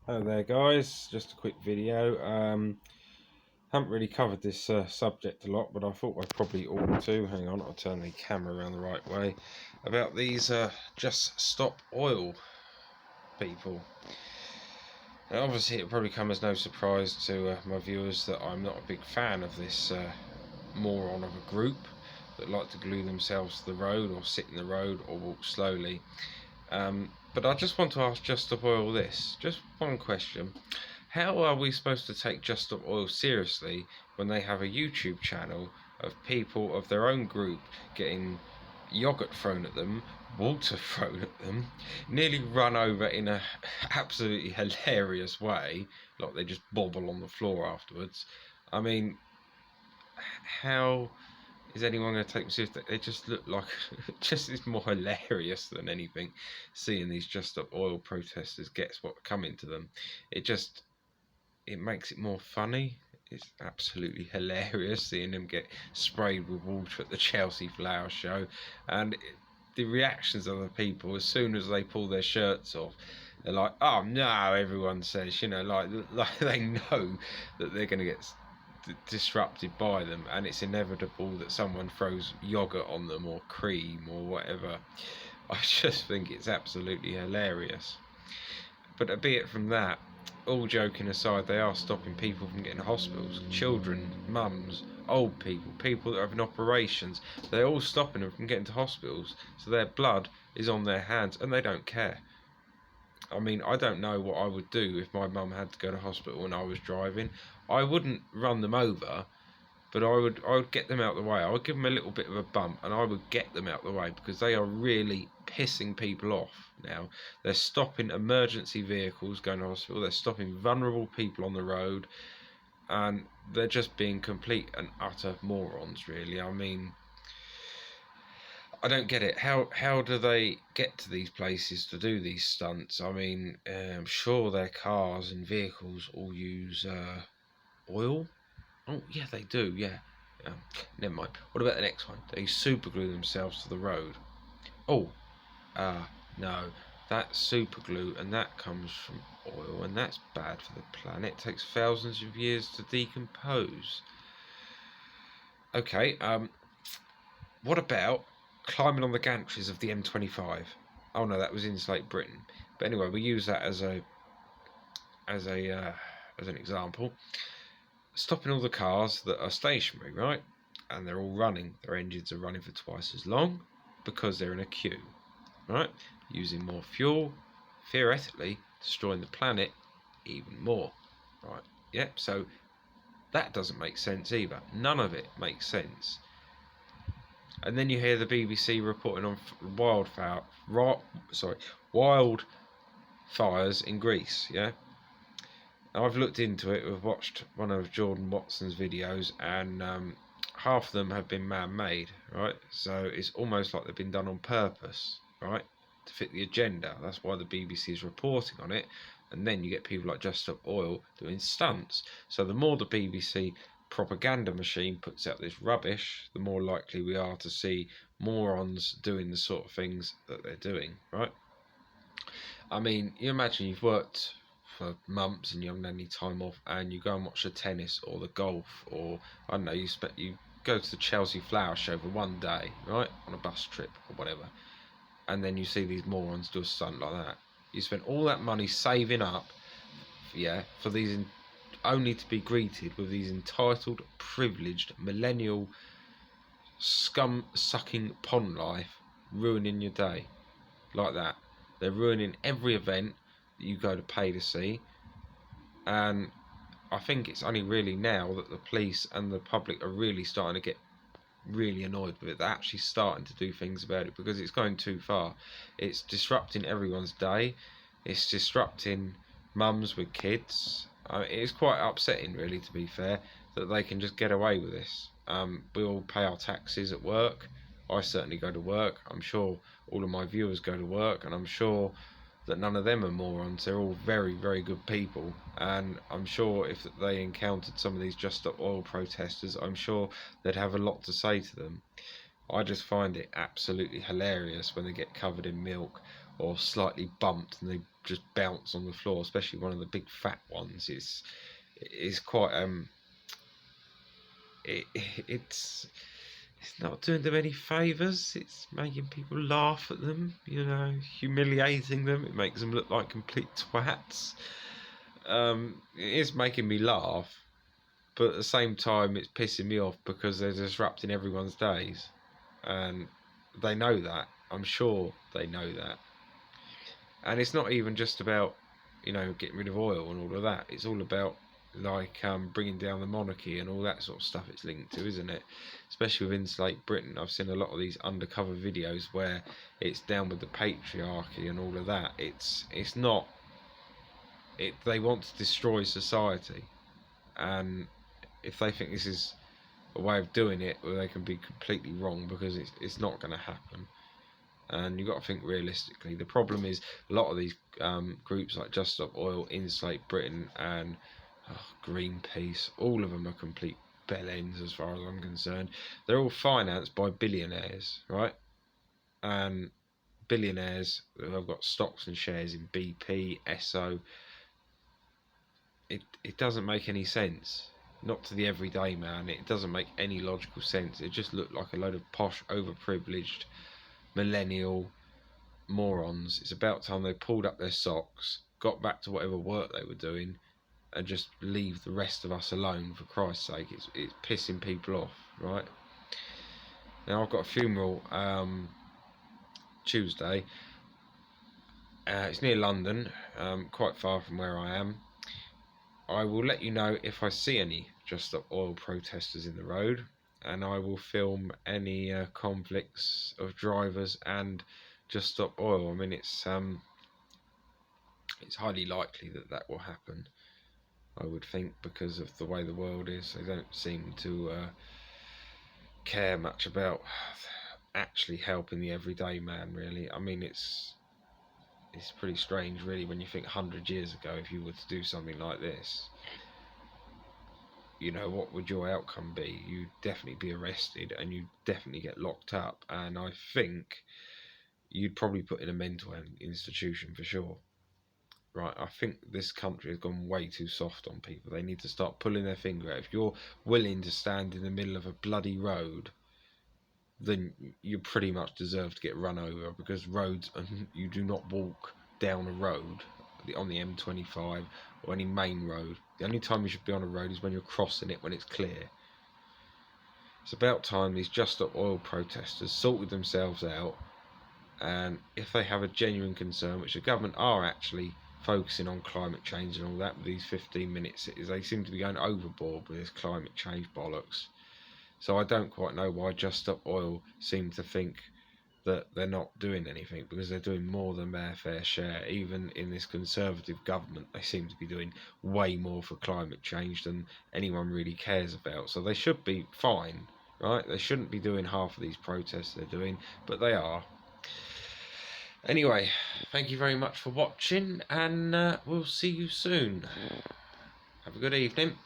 Hello there guys, just a quick video. Haven't really covered this subject a lot, but I thought I probably ought to. Hang on, I'll turn the camera around the right way. About these Just Stop Oil people. Now, obviously it'll probably come as no surprise to my viewers that I'm not a big fan of this moron of a group that like to glue themselves to the road or sit in the road or walk slowly. But I just want to ask Just Stop Oil this, just one question. How are we supposed to take Just Stop Oil seriously when they have a YouTube channel of people of their own group getting yogurt thrown at them, water thrown at them, nearly run over in a absolutely hilarious way, like they just bobble on the floor afterwards? I mean, how is anyone going to take them seriously? They just look like just is more hilarious than anything. Seeing these Just Stop Oil protesters gets what coming to them. It makes it more funny. It's absolutely hilarious seeing them get sprayed with water at the Chelsea Flower Show, and the reactions of the people as soon as they pull their shirts off, they're like, "Oh no!" Everyone says, like they know that they're going to get disrupted by them, and it's inevitable that someone throws yogurt on them or cream or whatever. I just think it's absolutely hilarious. But be it from that, all joking aside, they are stopping people from getting to hospitals. Children, mums, old people, people that are having operations, they're all stopping them from getting to hospitals. So their blood is on their hands and they don't care. I mean, I don't know what I would do if my mum had to go to hospital and I was driving. I wouldn't run them over, but I would get them out of the way. I would give them a little bit of a bump and I would get them out of the way, because they are really pissing people off now. They're stopping emergency vehicles going to hospital, they're stopping vulnerable people on the road, and they're just being complete and utter morons, really. I mean, I don't get it. How do they get to these places to do these stunts? I mean, I'm sure their cars and vehicles all use oil. Oh, yeah, they do, yeah. Never mind. What about the next one? They super glue themselves to the road. Oh, no. That's super glue, and that comes from oil, and that's bad for the planet. It takes thousands of years to decompose. Okay, what about climbing on the gantries of the M25? Oh no, that was in Slate Britain. But anyway, we use that as an example. Stopping all the cars that are stationary, right? And they're all running. Their engines are running for twice as long because they're in a queue, right? Using more fuel, theoretically destroying the planet even more, right? Yep. So that doesn't make sense either. None of it makes sense. And then you hear the BBC reporting on wildfires in Greece. Yeah. I've looked into it. We've watched one of Jordan Watson's videos, and half of them have been man-made, right? So it's almost like they've been done on purpose, right, to fit the agenda. That's why the BBC is reporting on it. And then you get people like Just Stop Oil doing stunts. So the more the BBC propaganda machine puts out this rubbish, the more likely we are to see morons doing the sort of things that they're doing, right? I mean, you imagine you've worked for months and you haven't had any time off, and you go and watch the tennis or the golf, or I don't know, you go to the Chelsea Flower Show for one day, right, on a bus trip or whatever, and then you see these morons do a stunt like that. You spent all that money saving up, yeah, for these only to be greeted with these entitled, privileged, millennial, scum-sucking pond life ruining your day like that. They're ruining every event that you go to pay to see, and I think it's only really now that the police and the public are really starting to get really annoyed with it. They're actually starting to do things about it, because it's going too far. It's disrupting everyone's day. It's disrupting mums with kids. It's quite upsetting, really, to be fair, that they can just get away with this. We all pay our taxes at work. I certainly go to work. I'm sure all of my viewers go to work, and I'm sure that none of them are morons. They're all very, very good people, and I'm sure if they encountered some of these Just Stop Oil protesters, I'm sure they'd have a lot to say to them. I just find it absolutely hilarious when they get covered in milk or slightly bumped and they just bounce on the floor, especially one of the big fat ones. It's quite it's not doing them any favours. It's making people laugh at them, you know, humiliating them. It makes them look like complete twats. It is making me laugh, but at the same time, it's pissing me off because they're disrupting everyone's days, and they know that. I'm sure they know that. And it's not even just about, you know, getting rid of oil and all of that. It's all about like bringing down the monarchy and all that sort of stuff. It's linked to, isn't it? Especially with Insulate Britain. I've seen a lot of these undercover videos where it's down with the patriarchy and all of that. It's not. They want to destroy society, and if they think this is a way of doing it, well, they can be completely wrong, because it's not going to happen. And you've got to think realistically. The problem is a lot of these groups like Just Stop Oil, Insulate Britain, and Greenpeace, all of them are complete bell ends as far as I'm concerned. They're all financed by billionaires, right? And billionaires who have got stocks and shares in BP, Esso. It doesn't make any sense. Not to the everyday man. It doesn't make any logical sense. It just looked like a load of posh, overprivileged millennial morons. It's about time they pulled up their socks, got back to whatever work they were doing, and just leave the rest of us alone, for Christ's sake. It's pissing people off, right? Now, I've got a funeral Tuesday. It's near London, quite far from where I am. I will let you know if I see any Just Stop Oil protesters in the road, and I will film any conflicts of drivers and Just Stop Oil. I mean, it's highly likely that that will happen, I would think, because of the way the world is. They don't seem to care much about actually helping the everyday man, really. I mean, it's pretty strange, really, when you think 100 years ago, if you were to do something like this, you know, what would your outcome be? You'd definitely be arrested, and you'd definitely get locked up, and I think you'd probably put in a mental institution for sure. Right, I think this country has gone way too soft on people. They need to start pulling their finger out. If you're willing to stand in the middle of a bloody road, then you pretty much deserve to get run over, because roads, you do not walk down a road on the M25 or any main road. The only time you should be on a road is when you're crossing it, when it's clear. It's about time these Just Stop Oil protesters sorted themselves out, and if they have a genuine concern, which the government are actually focusing on climate change and all that with these 15-minute cities, they seem to be going overboard with this climate change bollocks. So I don't quite know why Just Stop Oil seem to think that they're not doing anything, because they're doing more than their fair share. Even in this Conservative government, they seem to be doing way more for climate change than anyone really cares about. So they should be fine, right? They shouldn't be doing half of these protests they're doing, but they are. Anyway, thank you very much for watching, and we'll see you soon. Have a good evening.